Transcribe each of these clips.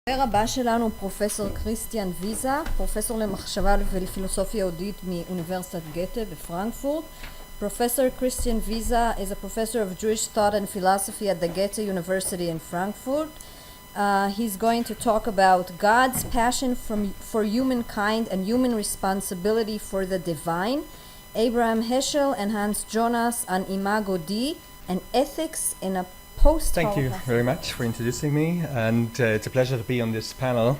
הדובר הבא שלנו הוא פרופסור כריסטיאן ויזה, פרופסור למחשבה ולפילוסופיה יהודית מאוניברסיטת גתה בפרנקפורט. Professor Christian Wiese is a professor of Jewish thought and philosophy at the Goethe University in Frankfurt. He's going to talk about God's passion for humankind and human responsibility for the divine, Abraham Heschel and Hans Jonas on Imago Dei, and ethics in a post-Holocaust. Thank you very much for introducing me, and it's a pleasure to be on this panel.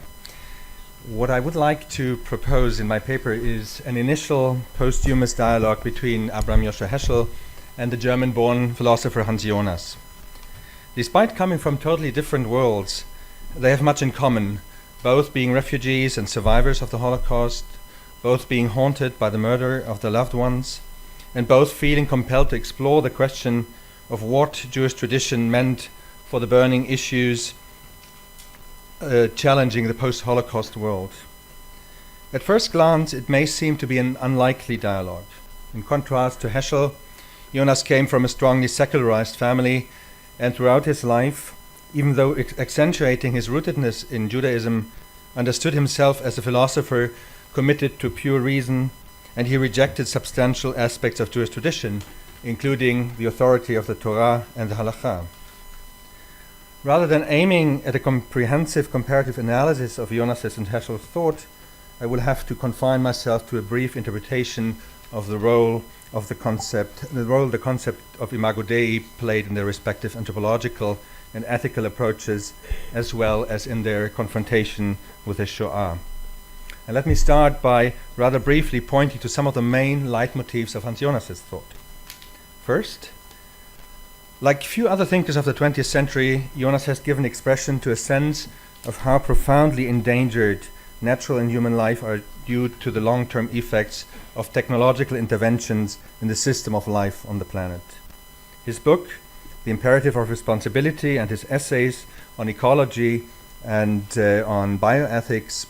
What I would like to propose in my paper is an initial posthumous dialogue between Abraham Joshua Heschel and the German-born philosopher Hans Jonas. Despite coming from totally different worlds, they have much in common, both being refugees and survivors of the Holocaust, both being haunted by the murder of their loved ones, and both feeling compelled to explore the question of what Jewish tradition meant for the burning issues challenging the post-Holocaust world. At first glance, it may seem to be an unlikely dialogue. In contrast to Heschel, Jonas came from a strongly secularized family, and throughout his life, even though accentuating his rootedness in Judaism, understood himself as a philosopher committed to pure reason, and he rejected substantial aspects of Jewish tradition, including the authority of the Torah and the Halakha. Rather than aiming at a comprehensive comparative analysis of Jonas's and Heschel's thought, I will have to confine myself to a brief interpretation of the role the concept of Imago Dei played in their respective anthropological and ethical approaches, as well as in their confrontation with the Shoah. And let me start by rather briefly pointing to some of the main leitmotifs of Hans Jonas's thought. First, like few other thinkers of the 20th century, Jonas has given expression to a sense of how profoundly endangered natural and human life are due to the long-term effects of technological interventions in the system of life on the planet. His book, The Imperative of Responsibility, and his essays on ecology and on bioethics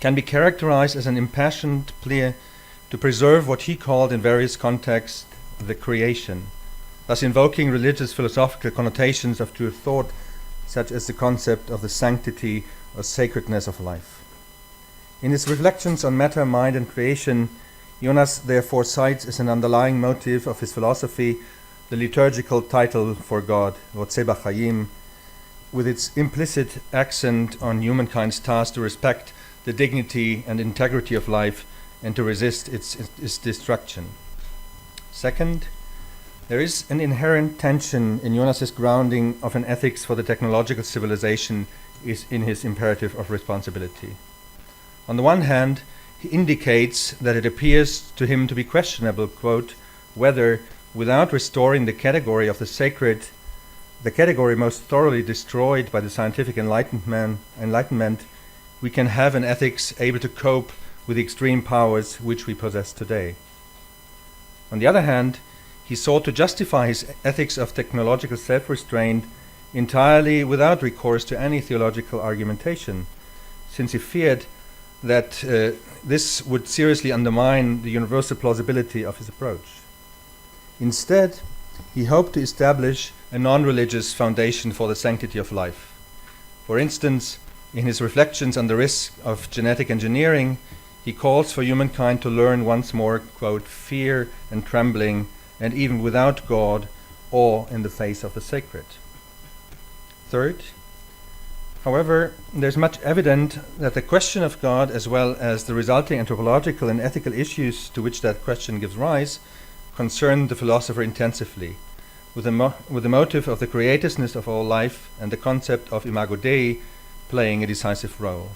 can be characterized as an impassioned plea to preserve what he called in various contexts the creation, thus invoking religious philosophical connotations of Jewish thought, such as the concept of the sanctity or sacredness of life. In his reflections on matter, mind, and creation, Jonas therefore cites as an underlying motive of his philosophy the liturgical title for God, Rotzeh B'Chaim, with its implicit accent on humankind's task to respect the dignity and integrity of life and to resist its destruction. Second, there is an inherent tension in Jonas's grounding of an ethics for the technological civilization in his imperative of responsibility. On the one hand, he indicates that it appears to him to be questionable, quote, whether, without restoring the category of the sacred, the category most thoroughly destroyed by the scientific enlightenment, we can have an ethics able to cope with the extreme powers which we possess today. On the other hand, he sought to justify his ethics of technological self-restraint entirely without recourse to any theological argumentation, since he feared that this would seriously undermine the universal plausibility of his approach. Instead, he hoped to establish a non-religious foundation for the sanctity of life. For instance, in his reflections on the risk of genetic engineering, he calls for humankind to learn once more, quote, fear and trembling, and even without God, awe in the face of the sacred. Third, however, there's much evident that the question of God, as well as the resulting anthropological and ethical issues to which that question gives rise, concern the philosopher intensively, with the motive of the creatorsness of all life and the concept of Imago Dei playing a decisive role.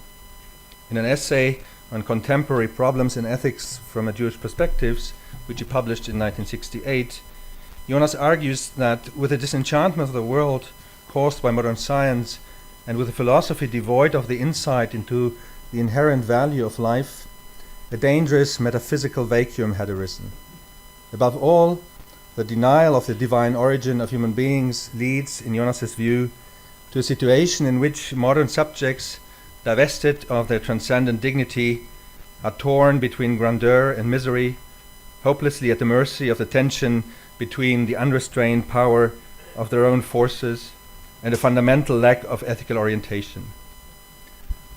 In an essay on contemporary problems in ethics from a Jewish perspectives, which he published in 1968, Jonas argues that with the disenchantment of the world caused by modern science and with a philosophy devoid of the insight into the inherent value of life, a dangerous metaphysical vacuum had arisen. Above all, the denial of the divine origin of human beings leads, in Jonas's view, to a situation in which modern subjects, divested of their transcendent dignity, are torn between grandeur and misery, hopelessly at the mercy of the tension between the unrestrained power of their own forces and a fundamental lack of ethical orientation.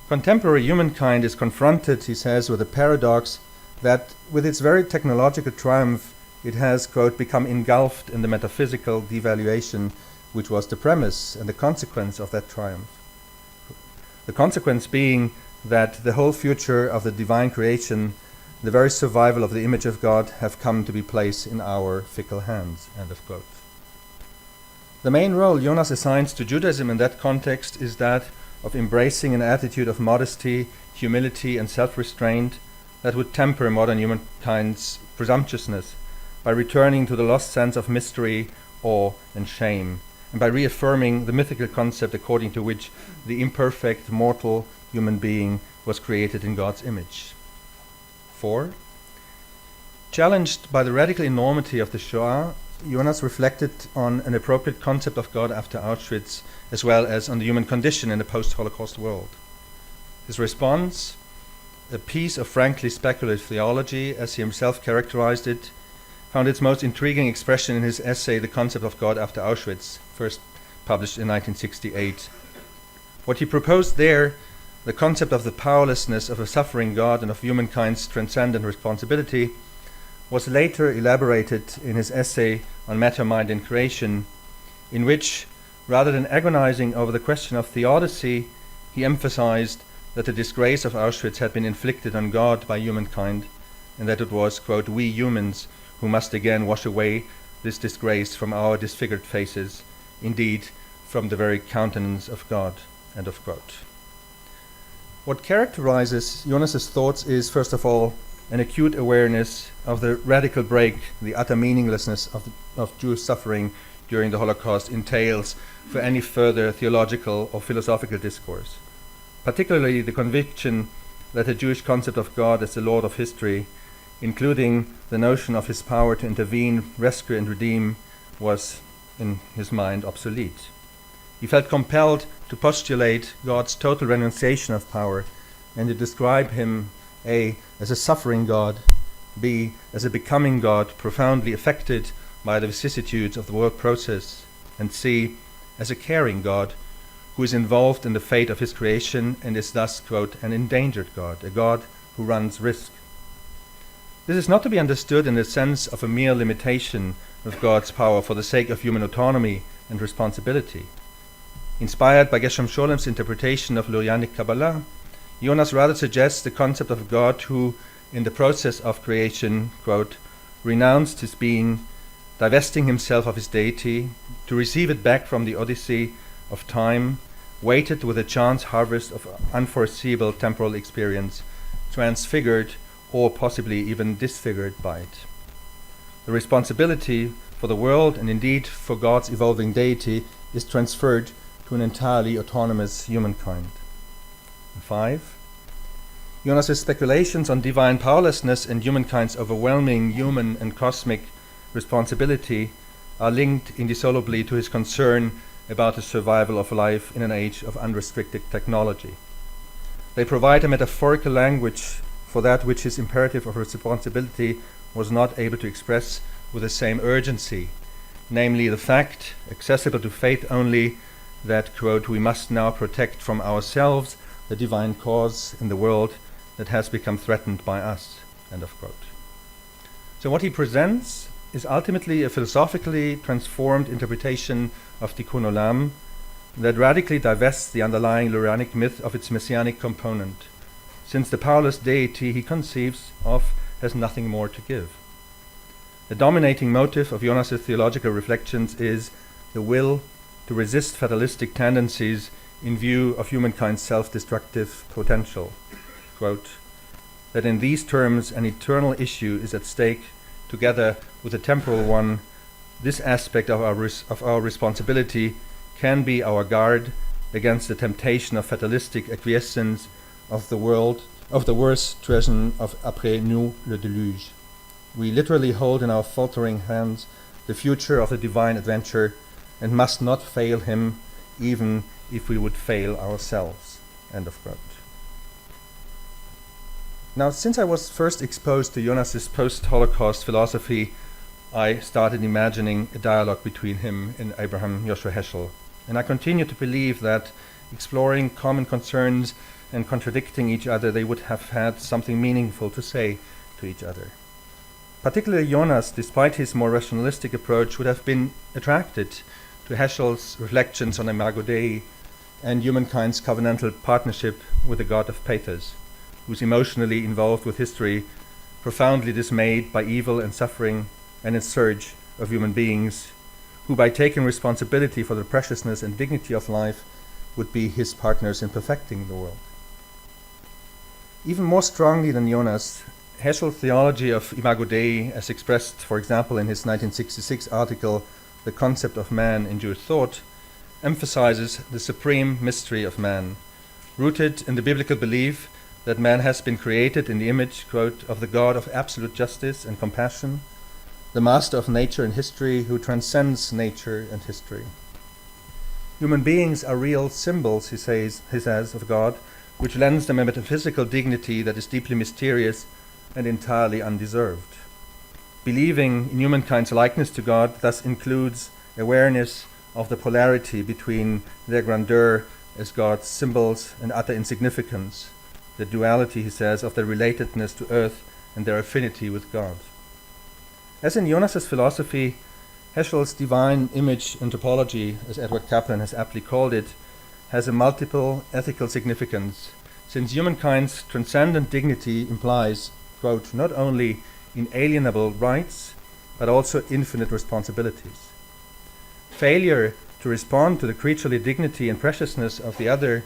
Contemporary humankind is confronted, he says, with a paradox that with its very technological triumph, it has, quote, become engulfed in the metaphysical devaluation which was the premise and the consequence of that triumph. The consequence being that the whole future of the divine creation, the very survival of the image of God, have come to be placed in our fickle hands, end of quote. The main role Jonas assigns to Judaism in that context is that of embracing an attitude of modesty, humility, and self-restraint that would temper modern humankind's presumptuousness by returning to the lost sense of mystery, awe, and shame, and by reaffirming the mythical concept according to which the imperfect, mortal human being was created in God's image. 4. Challenged by the radical enormity of the Shoah, Jonas reflected on an appropriate concept of God after Auschwitz, as well as on the human condition in the post-Holocaust world. His response, a piece of frankly speculative theology, as he himself characterized it, found its most intriguing expression in his essay, The Concept of God After Auschwitz, first published in 1968. What he proposed there, the concept of the powerlessness of a suffering God and of humankind's transcendent responsibility, was later elaborated in his essay on Matter, Mind, and Creation, in which, rather than agonizing over the question of theodicy, he emphasized that the disgrace of Auschwitz had been inflicted on God by humankind, and that it was, quote, we humans who must again wash away this disgrace from our disfigured faces, indeed, from the very countenance of God, end of quote. What characterizes Jonas's thoughts is, first of all, an acute awareness of the radical break, the utter meaninglessness of Jewish suffering during the Holocaust entails for any further theological or philosophical discourse. Particularly the conviction that the Jewish concept of God as the Lord of history, including the notion of his power to intervene, rescue, and redeem, was, in his mind, obsolete. He felt compelled to postulate God's total renunciation of power and to describe him A, as a suffering God, B, as a becoming God profoundly affected by the vicissitudes of the world process, and C, as a caring God who is involved in the fate of his creation and is thus, quote, an endangered God, a God who runs risk. This is not to be understood in the sense of a mere limitation of God's power for the sake of human autonomy and responsibility. Inspired by Geshem Sholem's interpretation of Lurianic Kabbalah, Jonas rather suggests the concept of God who, in the process of creation, quote, renounced his being, divesting himself of his deity, to receive it back from the odyssey of time, waited with a chance harvest of unforeseeable temporal experience, transfigured or possibly even disfigured by it. The responsibility for the world, and indeed for God's evolving deity, is transferred to an entirely autonomous humankind. 5. Jonas's speculations on divine powerlessness and humankind's overwhelming human and cosmic responsibility are linked indissolubly to his concern about the survival of life in an age of unrestricted technology. They provide a metaphorical language for that which his imperative of responsibility was not able to express with the same urgency, namely the fact, accessible to faith only, that, quote, we must now protect from ourselves the divine cause in the world that has become threatened by us, end of quote. So what he presents is ultimately a philosophically transformed interpretation of Tikkun Olam that radically divests the underlying Lurianic myth of its messianic component, since the powerless deity he conceives of has nothing more to give. The dominating motive of Jonas's theological reflections is the will to resist fatalistic tendencies in view of humankind's self-destructive potential. Quote, that in these terms an eternal issue is at stake, together with a temporal one. This aspect of our responsibility can be our guard against the temptation of fatalistic acquiescence of the world, of the worst treason of après nous le déluge. We literally hold in our faltering hands the future of the divine adventure and must not fail him even if we would fail ourselves. End of quote. Now, since I was first exposed to Jonas's post-Holocaust philosophy, I started imagining a dialogue between him and Abraham Joshua Heschel. And I continue to believe that exploring common concerns and contradicting each other, they would have had something meaningful to say to each other. Particularly Jonas, despite his more rationalistic approach, would have been attracted to Heschel's reflections on Imago Dei and humankind's covenantal partnership with the god of pathos, who's emotionally involved with history, profoundly dismayed by evil and suffering, and in search of human beings, who by taking responsibility for the preciousness and dignity of life would be his partners in perfecting the world. Even more strongly than Jonas, Heschel's theology of Imago Dei, as expressed, for example, in his 1966 article, The Concept of Man in Jewish Thought, emphasizes the supreme mystery of man, rooted in the biblical belief that man has been created in the image, quote, of the God of absolute justice and compassion, the master of nature and history who transcends nature and history. Human beings are real symbols, he says, of God, which lends them a metaphysical dignity that is deeply mysterious and entirely undeserved. Believing in humankind's likeness to God thus includes awareness of the polarity between their grandeur as God's symbols and utter insignificance, the duality, he says, of their relatedness to earth and their affinity with God. As in Jonas's philosophy, Heschel's divine image anthropology, as Edward Kaplan has aptly called it, has a multiple ethical significance, since humankind's transcendent dignity implies, quote, not only inalienable rights, but also infinite responsibilities. Failure to respond to the creaturely dignity and preciousness of the other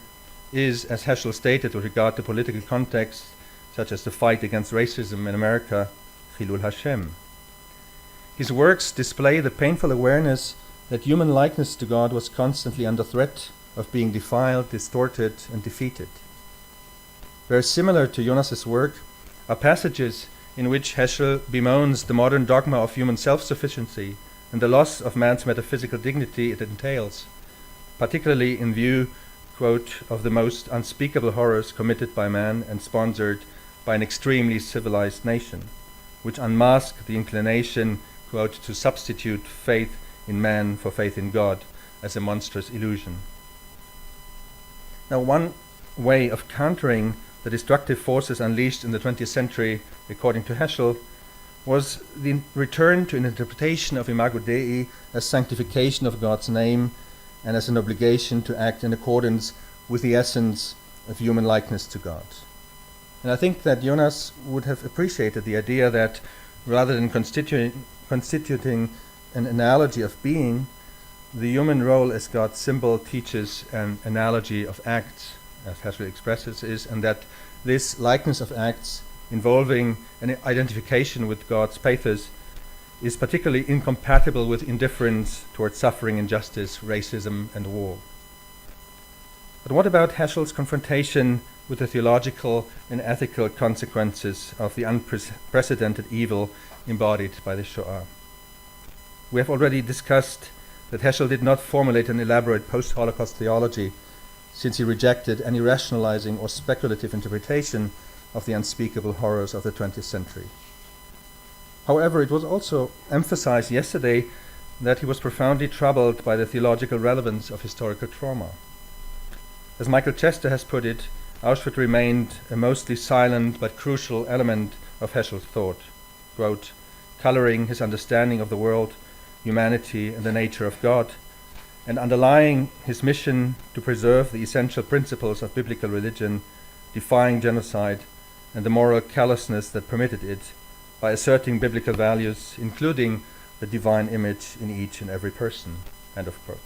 is, as Heschel stated with regard to political contexts, such as the fight against racism in America, Chilul Hashem. His works display the painful awareness that human likeness to God was constantly under threat of being defiled, distorted, and defeated. Very similar to Jonas's work are passages in which Heschel bemoans the modern dogma of human self-sufficiency and the loss of man's metaphysical dignity it entails, particularly in view, quote, of the most unspeakable horrors committed by man and sponsored by an extremely civilized nation, which unmask the inclination, quote, to substitute faith in man for faith in God as a monstrous illusion. Now, one way of countering the destructive forces unleashed in the 20th century, according to Heschel, was the return to an interpretation of Imago Dei as sanctification of God's name and as an obligation to act in accordance with the essence of human likeness to God. And I think that Jonas would have appreciated the idea that rather than constituting an analogy of being, the human role as God's symbol teaches an analogy of acts, as Heschel expresses is, and that this likeness of acts involving an identification with God's pathos is particularly incompatible with indifference towards suffering, injustice, racism, and war. But what about Heschel's confrontation with the theological and ethical consequences of the unprecedented evil embodied by the Shoah? We have already discussed that Heschel did not formulate an elaborate post-Holocaust theology, since he rejected any rationalizing or speculative interpretation of the unspeakable horrors of the 20th century. However, it was also emphasized yesterday that he was profoundly troubled by the theological relevance of historical trauma. As Michael Chester has put it, Auschwitz remained a mostly silent but crucial element of Heschel's thought, quote, coloring his understanding of the world, humanity, and the nature of God, and underlying his mission to preserve the essential principles of biblical religion, defying genocide and the moral callousness that permitted it, by asserting biblical values, including the divine image in each and every person. End of quote.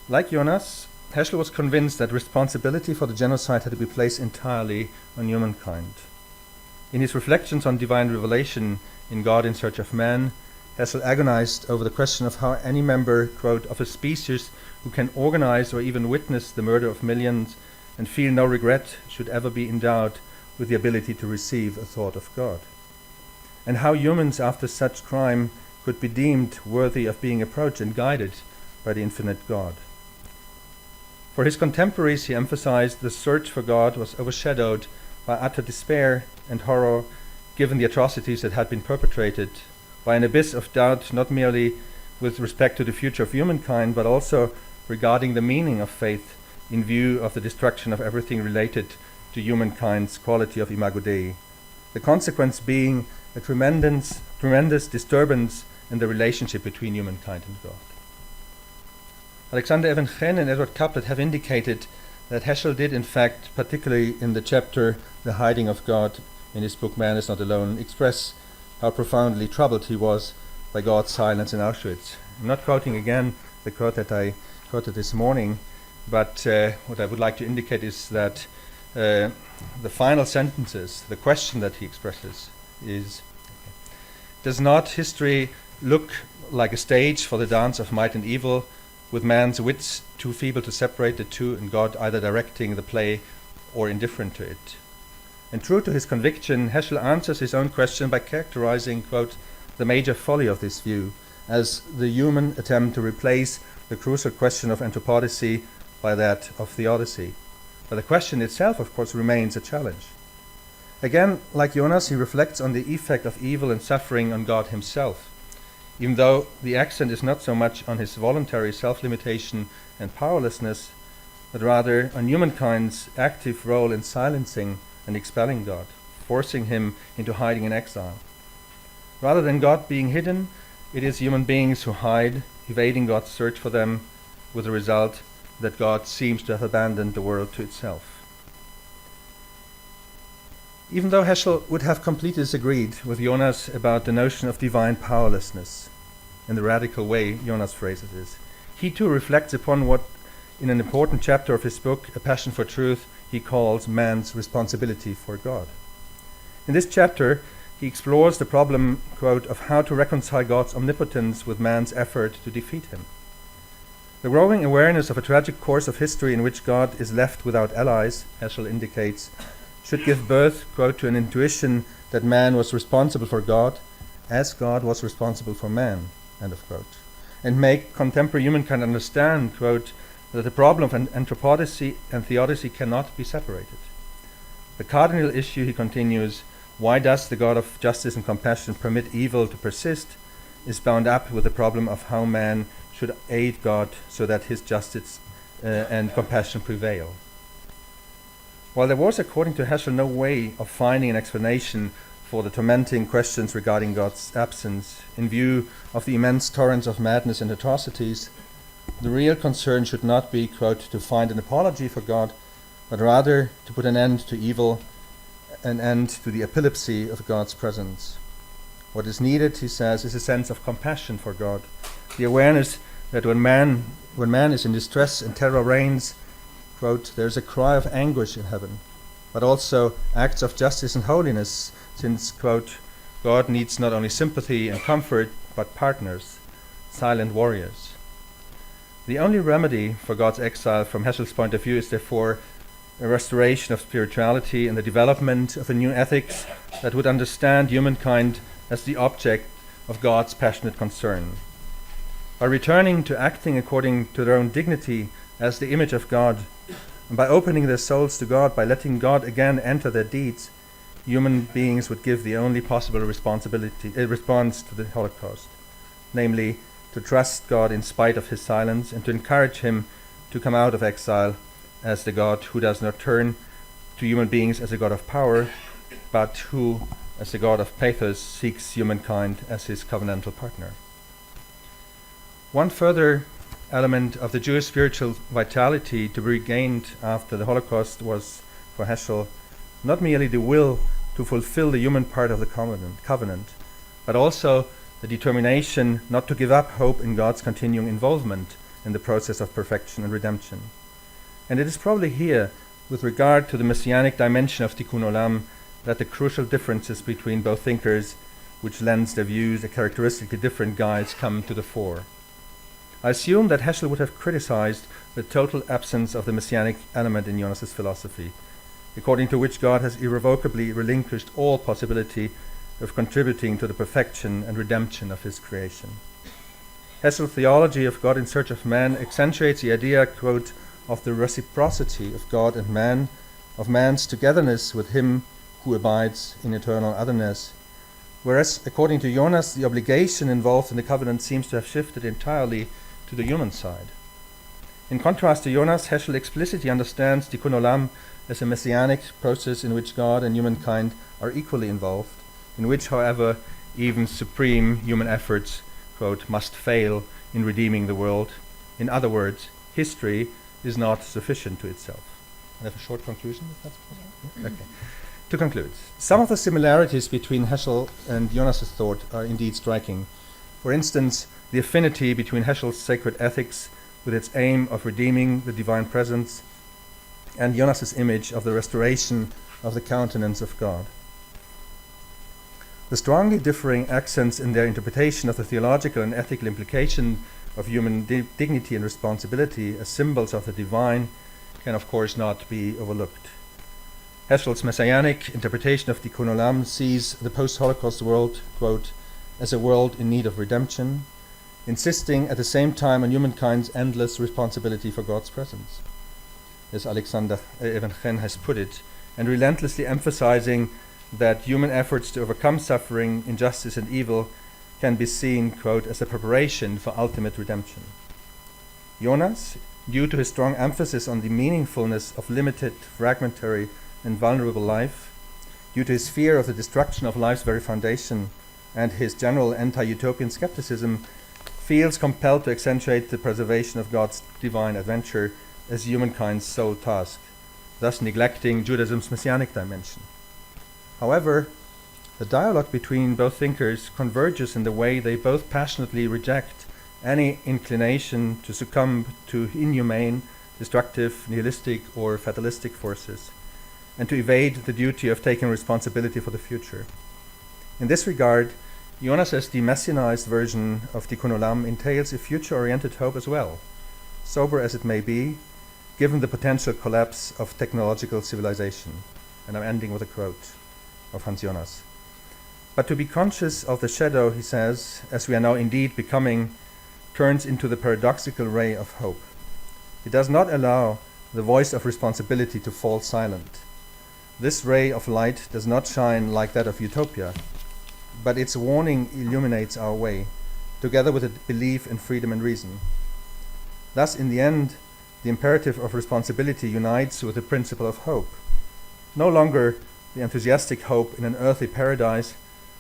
Like Jonas, Heschel was convinced that responsibility for the genocide had to be placed entirely on humankind. In his reflections on divine revelation in God in Search of Man, Heschel agonized over the question of how any member, quote, of a species who can organize or even witness the murder of millions and feel no regret should ever be endowed with the ability to receive a thought of God, and how humans after such crime could be deemed worthy of being approached and guided by the infinite God. For his contemporaries, he emphasized the search for God was overshadowed by utter despair and horror given the atrocities that had been perpetrated, by an abyss of doubt not merely with respect to the future of humankind, but also regarding the meaning of faith in view of the destruction of everything related to humankind's quality of imago Dei, the consequence being a tremendous disturbance in the relationship between humankind and God. Alexander Evan Chen and Edward Caplet have indicated that Heschel did, in fact, particularly in the chapter The Hiding of God in his book Man is Not Alone, express how profoundly troubled he was by God's silence in Auschwitz. I'm not quoting again the quote that I quoted this morning, but what I would like to indicate is that the final sentences, the question that he expresses is, does not history look like a stage for the dance of might and evil, with man's wits too feeble to separate the two, and God either directing the play or indifferent to it? And true to his conviction, Heschel answers his own question by characterizing, quote, the major folly of this view as the human attempt to replace the crucial question of anthropodicy by that of theodicy. But the question itself, of course, remains a challenge. Again, like Jonas, he reflects on the effect of evil and suffering on God himself, even though the accent is not so much on his voluntary self-limitation and powerlessness, but rather on humankind's active role in silencing and expelling God, forcing him into hiding in exile. Rather than God being hidden, it is human beings who hide, evading God's search for them, with the result that God seems to have abandoned the world to itself. Even though Heschel would have completely disagreed with Jonas about the notion of divine powerlessness, in the radical way Jonas phrases it, he too reflects upon what, in an important chapter of his book, A Passion for Truth, he calls man's responsibility for God. In this chapter, he explores the problem, quote, of how to reconcile God's omnipotence with man's effort to defeat him. The growing awareness of a tragic course of history in which God is left without allies, Heschel indicates, should give birth, quote, to an intuition that man was responsible for God as God was responsible for man, end of quote, and make contemporary humankind understand, quote, that the problem of anthropodicy and theodicy cannot be separated. The cardinal issue, he continues, why does the God of justice and compassion permit evil to persist, is bound up with the problem of how man should aid God so that his justice and compassion prevail. While there was, according to Heschel, no way of finding an explanation for the tormenting questions regarding God's absence, in view of the immense torrents of madness and atrocities, the real concern should not be, quote, to find an apology for God, but rather to put an end to evil, an end to the epilepsy of God's presence. What is needed, he says, is a sense of compassion for God, the awareness that when man is in distress and terror reigns, quote, there is a cry of anguish in heaven, but also acts of justice and holiness, since, quote, God needs not only sympathy and comfort, but partners, silent warriors. The only remedy for God's exile from Heschel's point of view is therefore a restoration of spirituality and the development of a new ethics that would understand humankind as the object of God's passionate concern. By returning to acting according to their own dignity as the image of God, and by opening their souls to God, by letting God again enter their deeds, human beings would give the only possible response to the Holocaust, namely to trust God in spite of his silence and to encourage him to come out of exile as the God who does not turn to human beings as a God of power, but who, as the God of pathos, seeks humankind as his covenantal partner. One further element of the Jewish spiritual vitality to be regained after the Holocaust was, for Heschel, not merely the will to fulfill the human part of the covenant, but also the determination not to give up hope in God's continuing involvement in the process of perfection and redemption. And it is probably here, with regard to the messianic dimension of Tikkun Olam, that the crucial differences between both thinkers, which lends their views a characteristically different guise, come to the fore. I assume that Heschel would have criticized the total absence of the messianic element in Jonas's philosophy, according to which God has irrevocably relinquished all possibility of contributing to the perfection and redemption of his creation. Heschel's theology of God in search of man accentuates the idea, quote, of the reciprocity of God and man, of man's togetherness with him who abides in eternal otherness, whereas, according to Jonas, the obligation involved in the covenant seems to have shifted entirely to the human side. In contrast to Jonas, Heschel explicitly understands tikkun olam as a messianic process in which God and humankind are equally involved, in which, however, even supreme human efforts, quote, must fail in redeeming the world. In other words, history is not sufficient to itself. I have a short conclusion, if that's possible. Okay. To conclude, some of the similarities between Heschel and Jonas's thought are indeed striking. For instance, the affinity between Heschel's sacred ethics with its aim of redeeming the divine presence and Jonas's image of the restoration of the countenance of God. The strongly differing accents in their interpretation of the theological and ethical implication of human dignity and responsibility as symbols of the divine can of course not be overlooked. Heschel's messianic interpretation of tikkun olam sees the post-Holocaust world, quote, as a world in need of redemption, insisting at the same time on humankind's endless responsibility for God's presence, as Alexander Evenchen has put it, and relentlessly emphasizing that human efforts to overcome suffering, injustice, and evil can be seen, quote, as a preparation for ultimate redemption. Jonas, due to his strong emphasis on the meaningfulness of limited, fragmentary, and vulnerable life, due to his fear of the destruction of life's very foundation, and his general anti-utopian skepticism, feels compelled to accentuate the preservation of God's divine adventure as humankind's sole task, thus neglecting Judaism's messianic dimension. However, the dialogue between both thinkers converges in the way they both passionately reject any inclination to succumb to inhumane, destructive, nihilistic, or fatalistic forces, and to evade the duty of taking responsibility for the future. In this regard, Jonas's demessianized version of tikkun olam entails a future-oriented hope as well, sober as it may be, given the potential collapse of technological civilization. And I'm ending with a quote of Hans Jonas. But to be conscious of the shadow, he says, as we are now indeed becoming, turns into the paradoxical ray of hope. It does not allow the voice of responsibility to fall silent. This ray of light does not shine like that of utopia, but its warning illuminates our way, together with a belief in freedom and reason. Thus, in the end, the imperative of responsibility unites with the principle of hope. No longer the enthusiastic hope in an earthly paradise,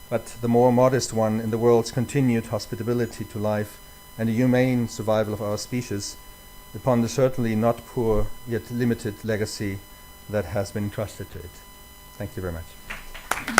but the more modest one in the world's continued hospitability to life and the humane survival of our species upon the certainly not poor yet limited legacy that has been entrusted to it. Thank you very much.